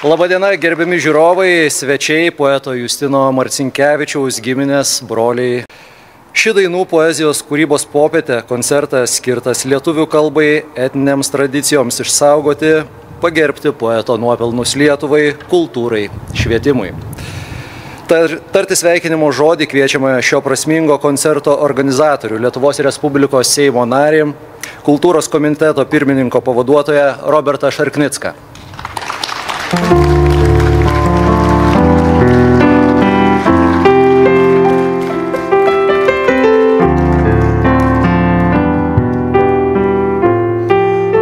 Labadiena, gerbiami žiūrovai, svečiai, poeto Justino Marcinkevičiaus giminės, broliai. Ši dainų poezijos kūrybos popietė koncertas skirtas lietuvių kalbai, etninėms tradicijoms išsaugoti, pagerbti poeto nuopelnus Lietuvai, kultūrai, švietimui. Tarti sveikinimo žodį kviečiame šio prasmingo koncerto organizatorių, Lietuvos Respublikos Seimo narį, kultūros komiteto pirmininko pavaduotoją Robertą Šarknicką.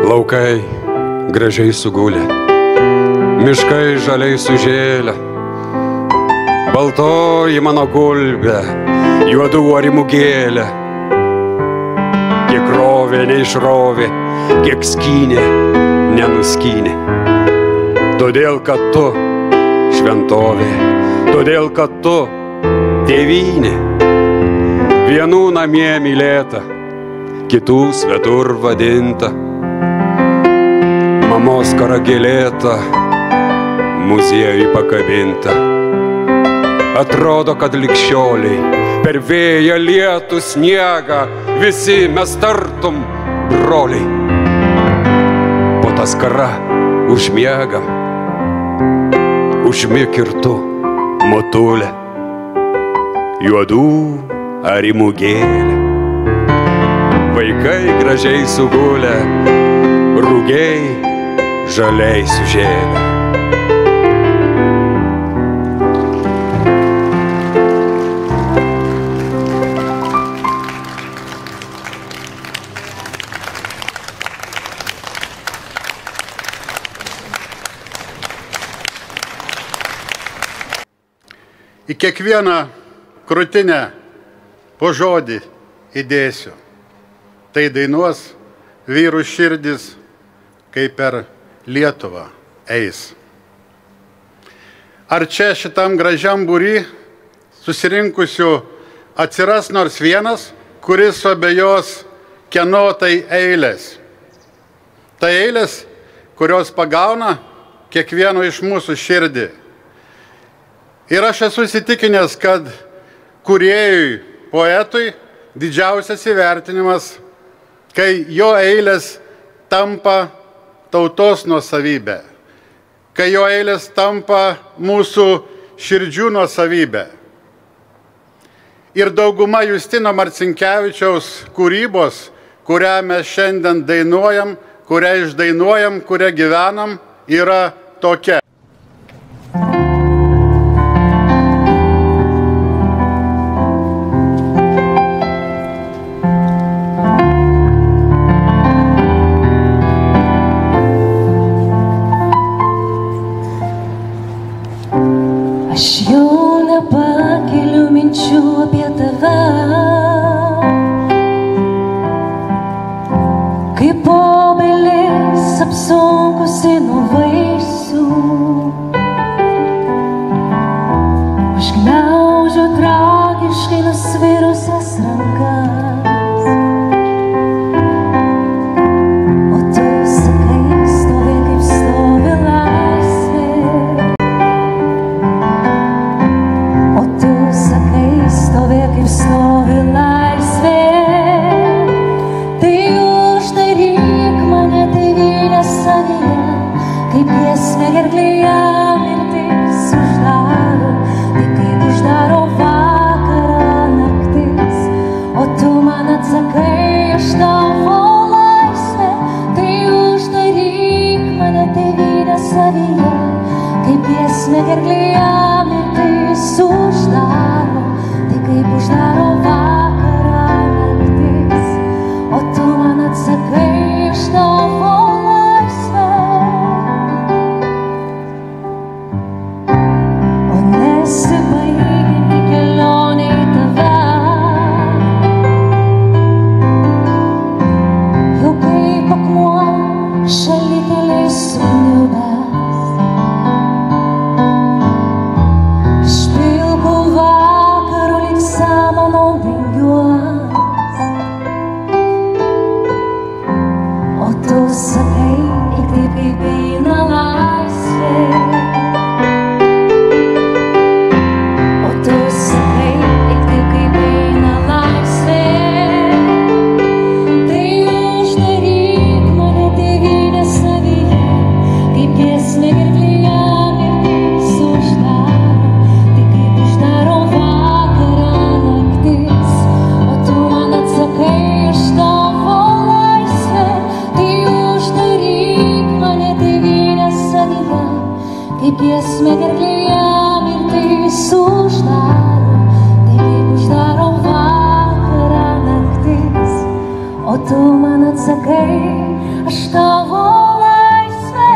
Laukai gražiai sugulė, miškai žaliai sužėlė, baltoji mano gulbė, juodų arimų gėlė. Kiek rovė, neišrovė, kiek skynė, nenuskynė. Todėl, kad tu šventovė, todėl, kad tu tėvynė, vienų namie mylėta, kitų svetur vadinta, mamos karagėlėta, muziejui pakabinta. Atrodo, kad ligšioliai per vėją, lietų, sniegą visi mes tartum broliai. Po tą skarą užmiegam, užmik ir tu, motulė, juodų arimų gėlė. Vaikai gražiai sugulę, rugiai žaliai sužėlė. Į kiekvieną krūtinę po žodį įdėsiu. Tai dainuos vyrų širdis, kai per Lietuvą eis. Ar čia šitam gražiam būry susirinkusių atsiras nors vienas, kuris suabejos, kieno tai eilės? Tai eilės, kurios pagauna kiekvieno iš mūsų širdį. Ir aš esu įsitikinęs, kad kūrėjui, poetui didžiausias įvertinimas, kai jo eilės tampa tautos nuosavybė, kai jo eilės tampa mūsų širdžių nuosavybė. Ir dauguma Justino Marcinkevičiaus kūrybos, kurią mes šiandien dainuojam, kurią išdainuojam, kurią gyvenam, yra tokia. Aš jau nepakeliu minčių apie tave, kaip obelis apsunkusi nuo vaisių. Užgniaužiu tragiškai nusvirusias rankas, o tu sakai, stovi kaip stovi laisvė. Kaip stovi laisvė, tai uždaryk mane tėvynės savyje, kaip giesmė gerklėje mirtis uždaro, tai kaip uždaro vakarą naktis, o tu man atsakai, aš tavo laisvė, tai uždaryk mane tėvynės savyje, kaip giesmė gerklėje mirtis uždaro, kaip uždaro vakarą naktis, o tu man atsakai, aš tavo laisvė. O nesibaigianti kelionė į tave, jau kaip akmuo šalikelėj suniubęs. Iš pilkų vakarų lyg samano giesmė gerklėje mirtis uždaro, tai kaip uždaro vakarą naktis, o tu man atsakai iš tavo laisvę, tai uždaryk mane tėvynę savyje, kaip giesmė gerklėje mirtis uždaro, tai kaip uždaro vakarą naktis, o tu man atsakai, aš tavo laisvė.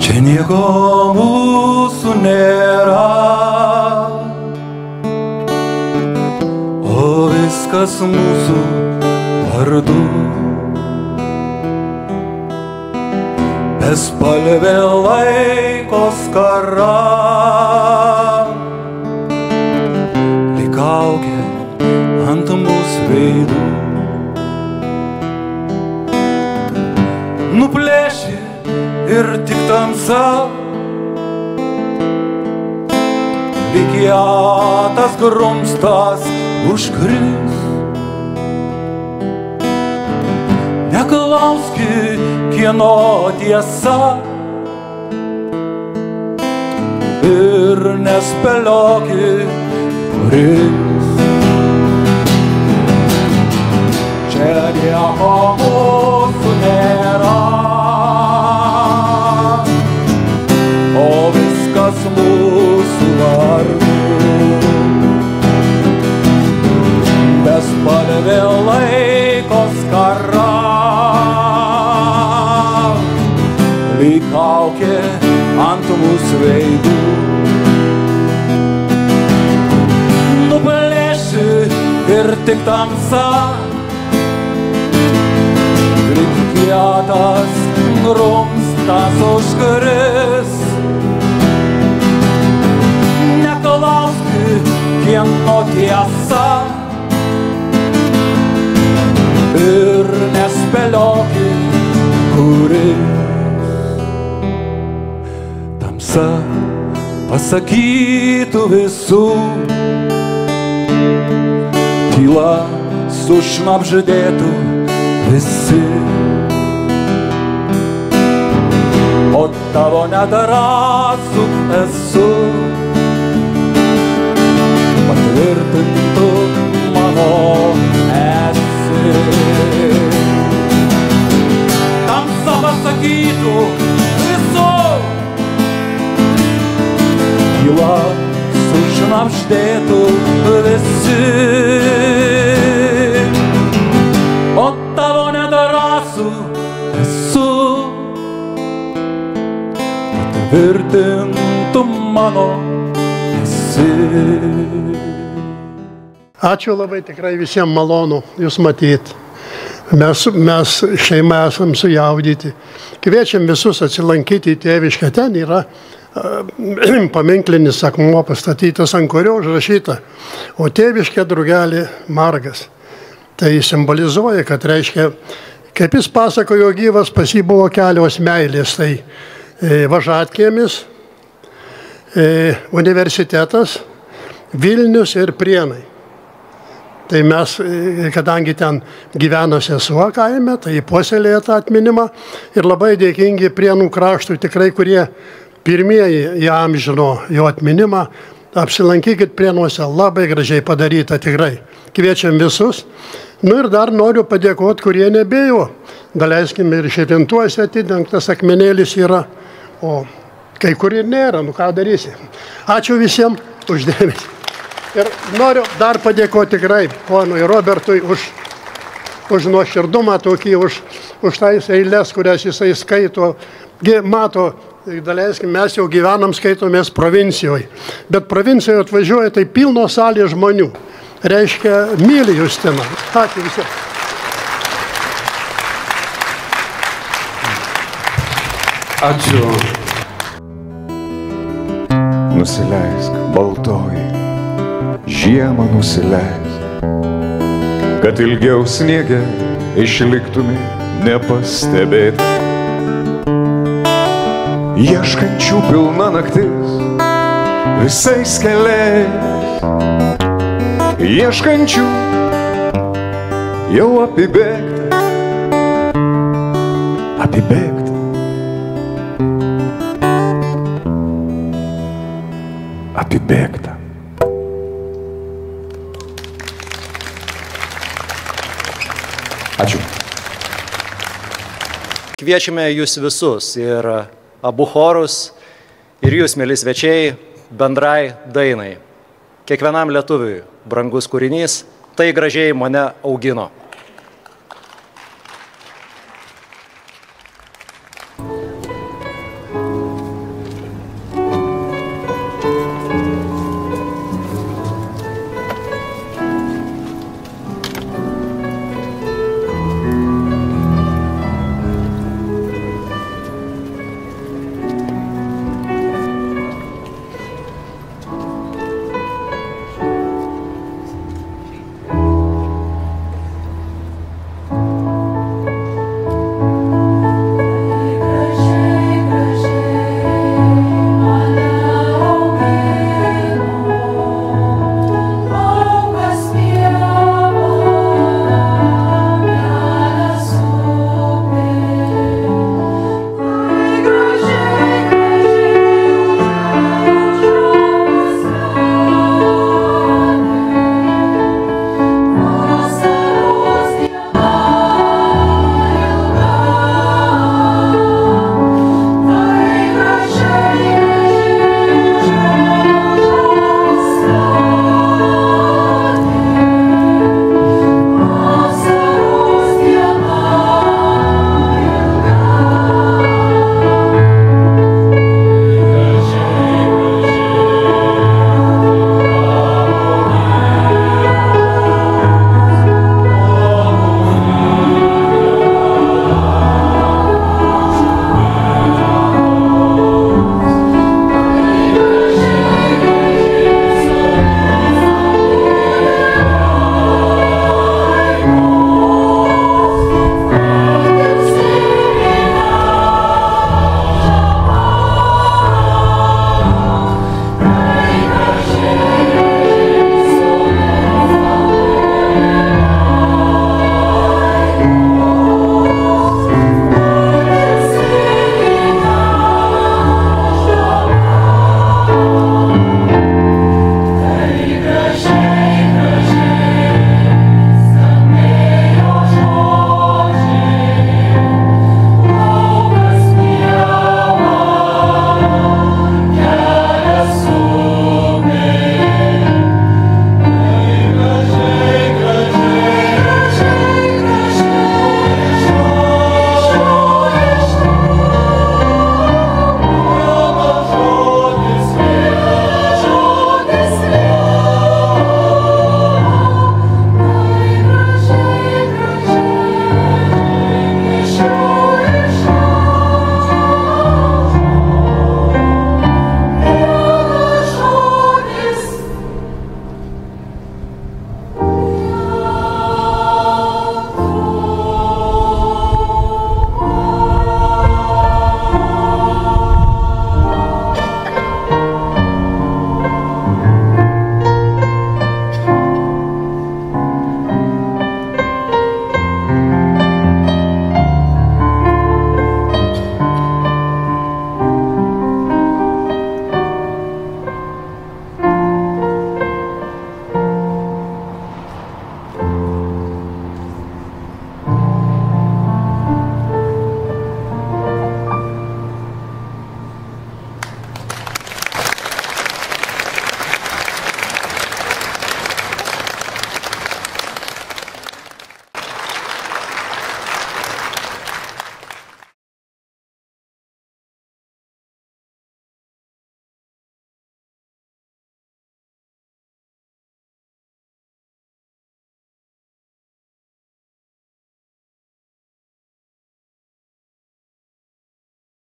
Čia nieko mūsų nėra, o viską viskas mūsų vardu. Bespalvė laiko skara, lyg kaukė ant mūsų veidų. Nuplėšė ir tik tamsa, lyg kietas grumstas užkris. Neklauski, kieno tiesa, ir nespėlioki, kuris. Čia nieko mūsų nėra, o viskas mūsų vardu. Bespalvė laiko skara, lyg kaukė ant mūsų veidų. Nuplėši ir tik tamsa, lyg kietas grumstas užkris. Neklauski, kieno tiesa, ir nespėlioki, kuris. Tamsa pasakytų visų, tyla sušnabždėtų visi. O tavo nedrąsų esu, patvirtintų mano esi. Tamsa pasakytų visų, tyla sušnabždėtų visi. O tavo nedrąsų esu, patvirtintų mano esi. Ačiū labai, tikrai visiems malonu jūs matyti. Mes šeima esam sujaudyti. Kviečiam visus atsilankyti į Tėviškę. Ten yra paminklinis akmuo pastatytas, ant kurio užrašyta: o Tėviškė drugelį margas. Tai simbolizuoja, kad reiškia, kaip jis pasakojo gyvas, pas jį buvo kelios meilės. Tai Važatkiemis, universitetas, Vilnius ir Prienai. Tai mes, kadangi ten gyveno sesuo kaime, tai puoselėja tą atminimą ir labai dėkingi Prienų kraštui, tikrai, kurie pirmieji įamžino jo atminimą. Apsilankykit Prienuose, labai gražiai padaryta, tikrai. Kviečiam visus. Nu ir dar noriu padėkoti, kurie nebėjo. Daleiskim, ir Širvintuose atidengtas akmenėlis yra, o kai kur ir nėra, nu ką darysi. Ačiū visiems uždėmesį. Ir noriu dar padėkoti tikrai ponui Robertui už nuoširdumą tokį, už tais eilės, kurias jisai skaito. Mato, daleiskim, mes jau gyvenam, skaitomės provincijoje, bet provincijoje atvažiuoja tai pilno salė žmonių. Reiškia, myli Justiną. Ačiū visiems. Ačiū. Nusileisk, baltoji, žiemą nusileisk, kad ilgiau sniege išliktumė nepastebėti. Ieškančių pilna naktis visais keliais, ieškančių jau apibėgta, apibėgta. Ačiū. Kviečiame jūs visus ir abu chorus, ir jūs, mieli svečiai, bendrai dainai. Kiekvienam lietuviui brangus kūrinys, tai gražiai mane augino.